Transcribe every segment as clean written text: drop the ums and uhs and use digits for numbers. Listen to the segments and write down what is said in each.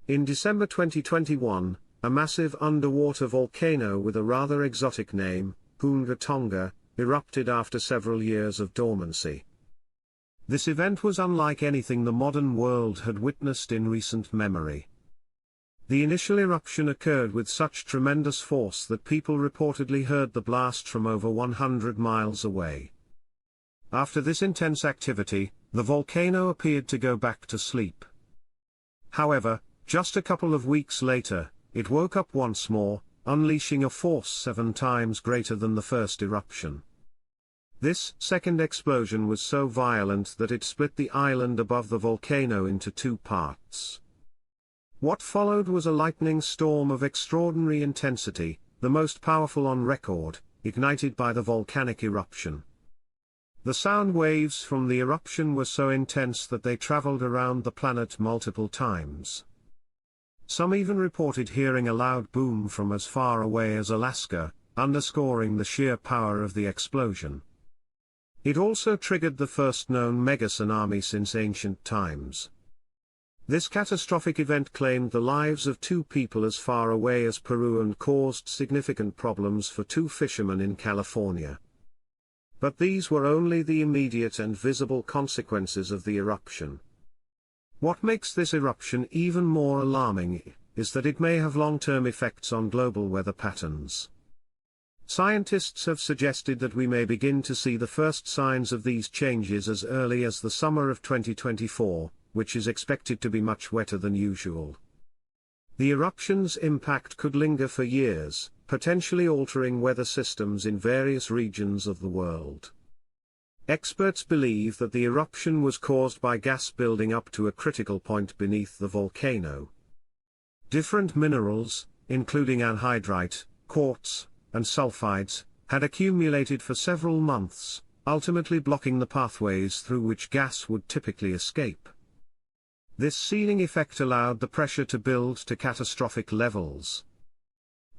In December 2021, a massive underwater volcano with a rather exotic name, Hunga Tonga, erupted after several years of dormancy. This event was unlike anything the modern world had witnessed in recent memory. The initial eruption occurred with such tremendous force that people reportedly heard the blast from over 100 miles away. After this intense activity, the volcano appeared to go back to sleep. However, just a couple of weeks later, it woke up once more, unleashing a force 7 times greater than the first eruption. This second explosion was so violent that it split the island above the volcano into 2 parts. What followed was a lightning storm of extraordinary intensity, the most powerful on record, ignited by the volcanic eruption. The sound waves from the eruption were so intense that they traveled around the planet multiple times. Some even reported hearing a loud boom from as far away as Alaska, underscoring the sheer power of the explosion. It also triggered the first known mega tsunami since ancient times. This catastrophic event claimed the lives of 2 people as far away as Peru and caused significant problems for 2 fishermen in California. But these were only the immediate and visible consequences of the eruption. What makes this eruption even more alarming is that it may have long-term effects on global weather patterns. Scientists have suggested that we may begin to see the first signs of these changes as early as the summer of 2024, which is expected to be much wetter than usual. The eruption's impact could linger for years, potentially altering weather systems in various regions of the world. Experts believe that the eruption was caused by gas building up to a critical point beneath the volcano. Different minerals, including anhydrite, quartz, and sulfides, had accumulated for several months, ultimately blocking the pathways through which gas would typically escape. This sealing effect allowed the pressure to build to catastrophic levels.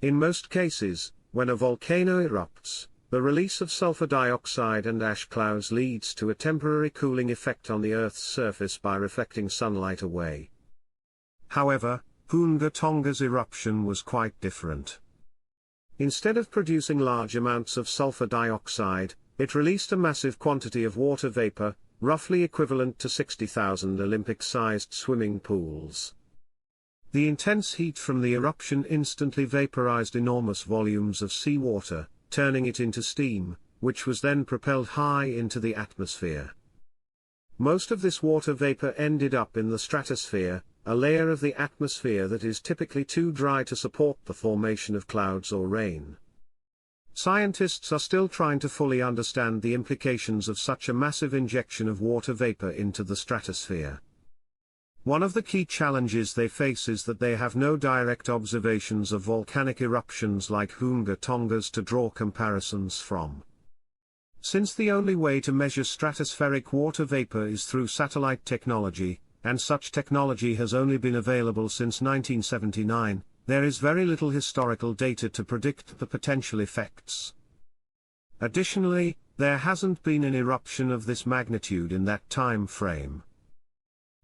In most cases, when a volcano erupts, the release of sulfur dioxide and ash clouds leads to a temporary cooling effect on the Earth's surface by reflecting sunlight away. However, Hunga Tonga's eruption was quite different. Instead of producing large amounts of sulfur dioxide, it released a massive quantity of water vapor, roughly equivalent to 60,000 Olympic-sized swimming pools. The intense heat from the eruption instantly vaporized enormous volumes of seawater, turning it into steam, which was then propelled high into the atmosphere. Most of this water vapor ended up in the stratosphere, a layer of the atmosphere that is typically too dry to support the formation of clouds or rain. Scientists are still trying to fully understand the implications of such a massive injection of water vapor into the stratosphere. One of the key challenges they face is that they have no direct observations of volcanic eruptions like Hunga Tonga's to draw comparisons from. Since the only way to measure stratospheric water vapor is through satellite technology, and such technology has only been available since 1979, there is very little historical data to predict the potential effects. Additionally, there hasn't been an eruption of this magnitude in that time frame.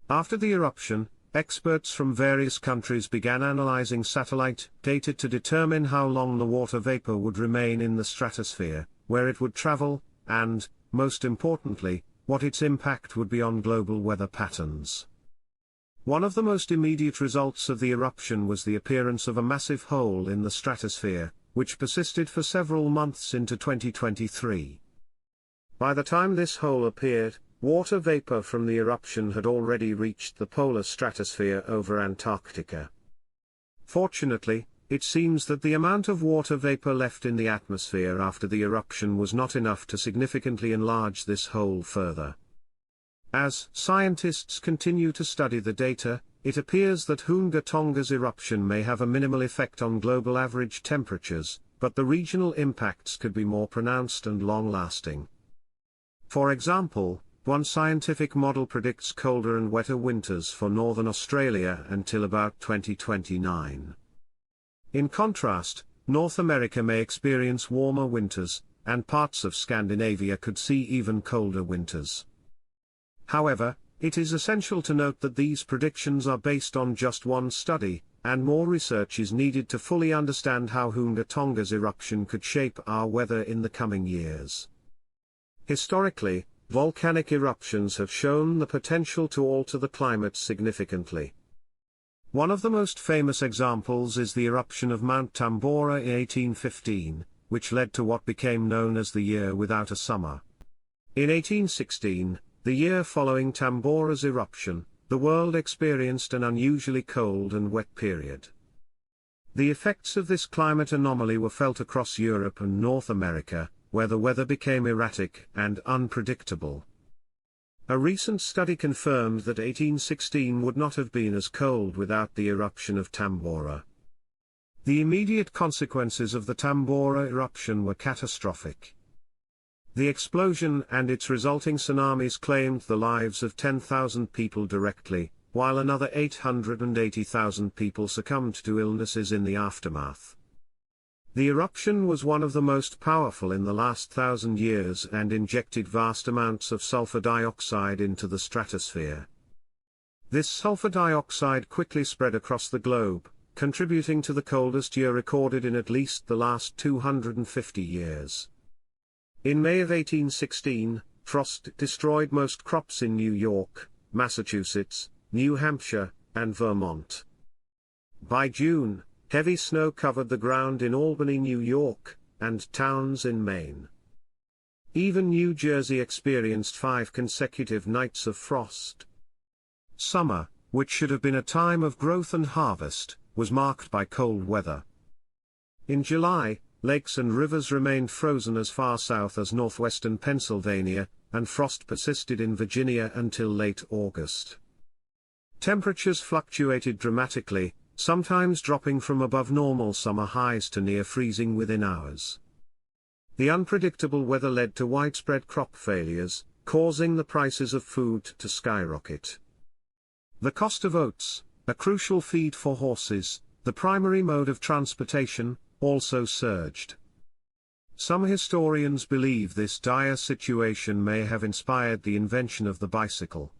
After the eruption, experts from various countries began analyzing satellite data to determine how long the water vapor would remain in the stratosphere, where it would travel, and, most importantly, what its impact would be on global weather patterns. One of the most immediate results of the eruption was the appearance of a massive hole in the stratosphere, which persisted for several months into 2023. By the time this hole appeared, water vapor from the eruption had already reached the polar stratosphere over Antarctica. Fortunately, it seems that the amount of water vapor left in the atmosphere after the eruption was not enough to significantly enlarge this hole further. As scientists continue to study the data, it appears that Hunga Tonga's eruption may have a minimal effect on global average temperatures, but the regional impacts could be more pronounced and long-lasting. For example, one scientific model predicts colder and wetter winters for northern Australia until about 2029. In contrast, North America may experience warmer winters, and parts of Scandinavia could see even colder winters. However, It is essential to note that these predictions are based on just one study, and more research is needed to fully understand how Hunga Tonga's eruption could shape our weather in the coming years. Historically, volcanic eruptions have shown the potential to alter the climate significantly. One of the most famous examples is the eruption of Mount Tambora in 1815, which led to what became known as the Year Without a Summer. In 1816, the year following Tambora's eruption, the world experienced an unusually cold and wet period. The effects of this climate anomaly were felt across Europe and North America, where the weather became erratic and unpredictable. A recent study confirmed that 1816 would not have been as cold without the eruption of Tambora. The immediate consequences of the Tambora eruption were catastrophic. The explosion and its resulting tsunamis claimed the lives of 10,000 people directly, while another 880,000 people succumbed to illnesses in the aftermath. The eruption was one of the most powerful in the last 1,000 years and injected vast amounts of sulfur dioxide into the stratosphere. This sulfur dioxide quickly spread across the globe, contributing to the coldest year recorded in at least the last 250 years. In May of 1816, frost destroyed most crops in New York, Massachusetts, New Hampshire, and Vermont. By June, heavy snow covered the ground in Albany, New York, and towns in Maine. Even New Jersey experienced 5 consecutive nights of frost. Summer, which should have been a time of growth and harvest, was marked by cold weather. In July, lakes and rivers remained frozen as far south as northwestern Pennsylvania, and frost persisted in Virginia until late August. Temperatures fluctuated dramatically, sometimes dropping from above normal summer highs to near freezing within hours. The unpredictable weather led to widespread crop failures, causing the prices of food to skyrocket. The cost of oats, a crucial feed for horses, the primary mode of transportation, also surged. Some historians believe this dire situation may have inspired the invention of the bicycle.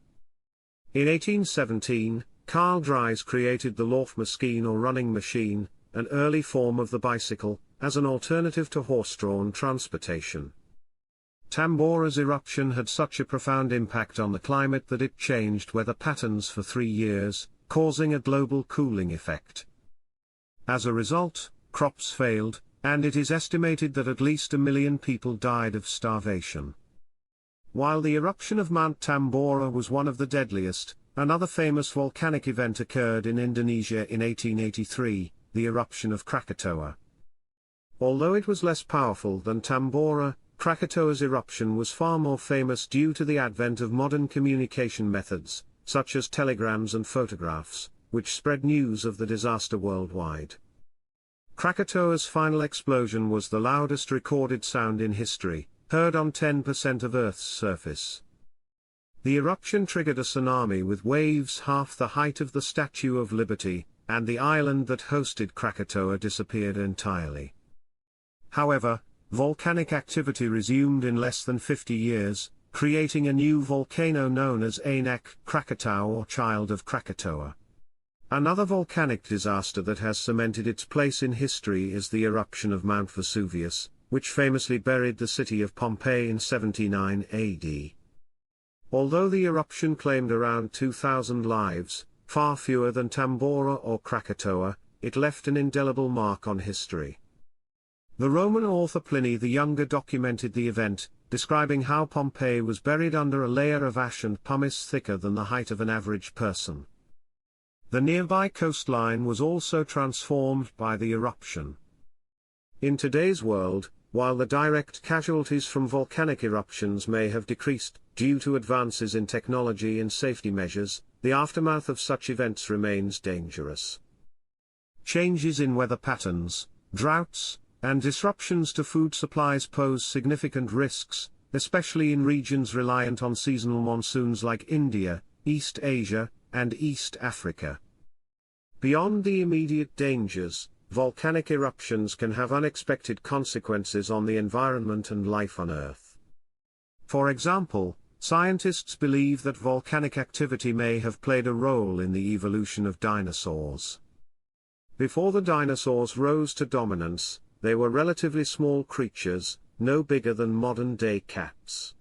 In 1817, Carl Dries created the Laufmaschine or running machine, an early form of the bicycle, as an alternative to horse-drawn transportation. Tambora's eruption had such a profound impact on the climate that it changed weather patterns for 3 years, causing a global cooling effect. As a result, crops failed, and it is estimated that at least 1 million people died of starvation. While the eruption of Mount Tambora was one of the deadliest, another famous volcanic event occurred in Indonesia in 1883, the eruption of Krakatoa. Although it was less powerful than Tambora, Krakatoa's eruption was far more famous due to the advent of modern communication methods, such as telegrams and photographs, which spread news of the disaster worldwide. Krakatoa's final explosion was the loudest recorded sound in history, heard on 10% of Earth's surface. The eruption triggered a tsunami with waves half the height of the Statue of Liberty, and the island that hosted Krakatoa disappeared entirely. However, volcanic activity resumed in less than 50 years, creating a new volcano known as Anak Krakatau or Child of Krakatoa. Another volcanic disaster that has cemented its place in history is the eruption of Mount Vesuvius, which famously buried the city of Pompeii in 79 AD. Although the eruption claimed around 2,000 lives, far fewer than Tambora or Krakatoa, it left an indelible mark on history. The Roman author Pliny the Younger documented the event, describing how Pompeii was buried under a layer of ash and pumice thicker than the height of an average person. The nearby coastline was also transformed by the eruption. In today's world, while the direct casualties from volcanic eruptions may have decreased due to advances in technology and safety measures, the aftermath of such events remains dangerous. Changes in weather patterns, droughts, and disruptions to food supplies pose significant risks, especially in regions reliant on seasonal monsoons like India, East Asia, and East Africa. Beyond the immediate dangers, volcanic eruptions can have unexpected consequences on the environment and life on Earth. For example, Scientists believe that volcanic activity may have played a role in the evolution of dinosaurs. Before the dinosaurs rose to dominance, they were relatively small creatures, no bigger than modern-day cats.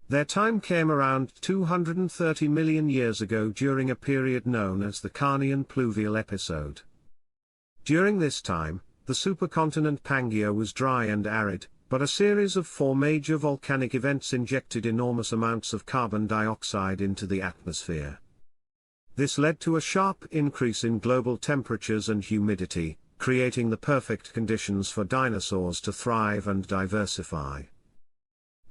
Their time came around 230 million years ago during a period known as the Carnian pluvial episode. During this time, the supercontinent Pangaea was dry and arid, but a series of 4 major volcanic events injected enormous amounts of carbon dioxide into the atmosphere. This led to a sharp increase in global temperatures and humidity, creating the perfect conditions for dinosaurs to thrive and diversify.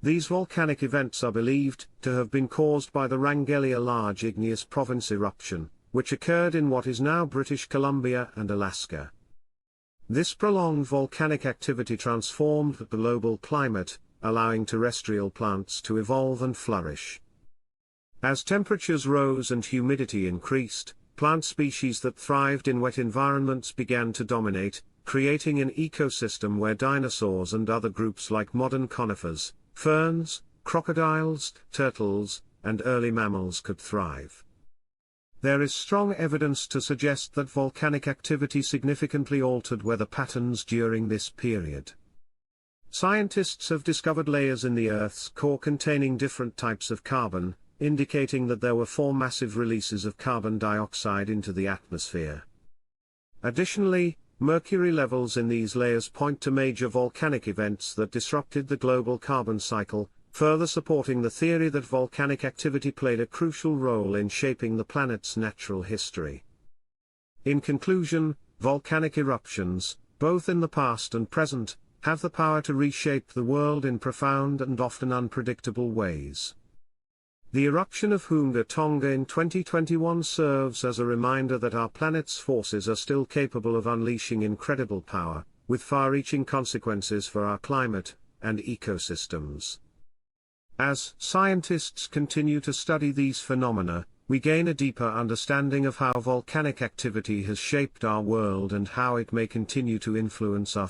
These volcanic events are believed to have been caused by the Wrangellia Large Igneous Province eruption, which occurred in what is now British Columbia and Alaska. This prolonged volcanic activity transformed the global climate, allowing terrestrial plants to evolve and flourish. As temperatures rose and humidity increased, plant species that thrived in wet environments began to dominate, creating an ecosystem where dinosaurs and other groups like modern conifers, ferns, crocodiles, turtles, and early mammals could thrive. There is strong evidence to suggest that volcanic activity significantly altered weather patterns during this period. Scientists have discovered layers in the Earth's core containing different types of carbon, indicating that there were 4 massive releases of carbon dioxide into the atmosphere. Additionally, mercury levels in these layers point to major volcanic events that disrupted the global carbon cycle, further supporting the theory that volcanic activity played a crucial role in shaping the planet's natural history. In conclusion, volcanic eruptions, both in the past and present, have the power to reshape the world in profound and often unpredictable ways. The eruption of Hunga Tonga in 2021 serves as a reminder that our planet's forces are still capable of unleashing incredible power, with far-reaching consequences for our climate and ecosystems. As scientists continue to study these phenomena, we gain a deeper understanding of how volcanic activity has shaped our world and how it may continue to influence our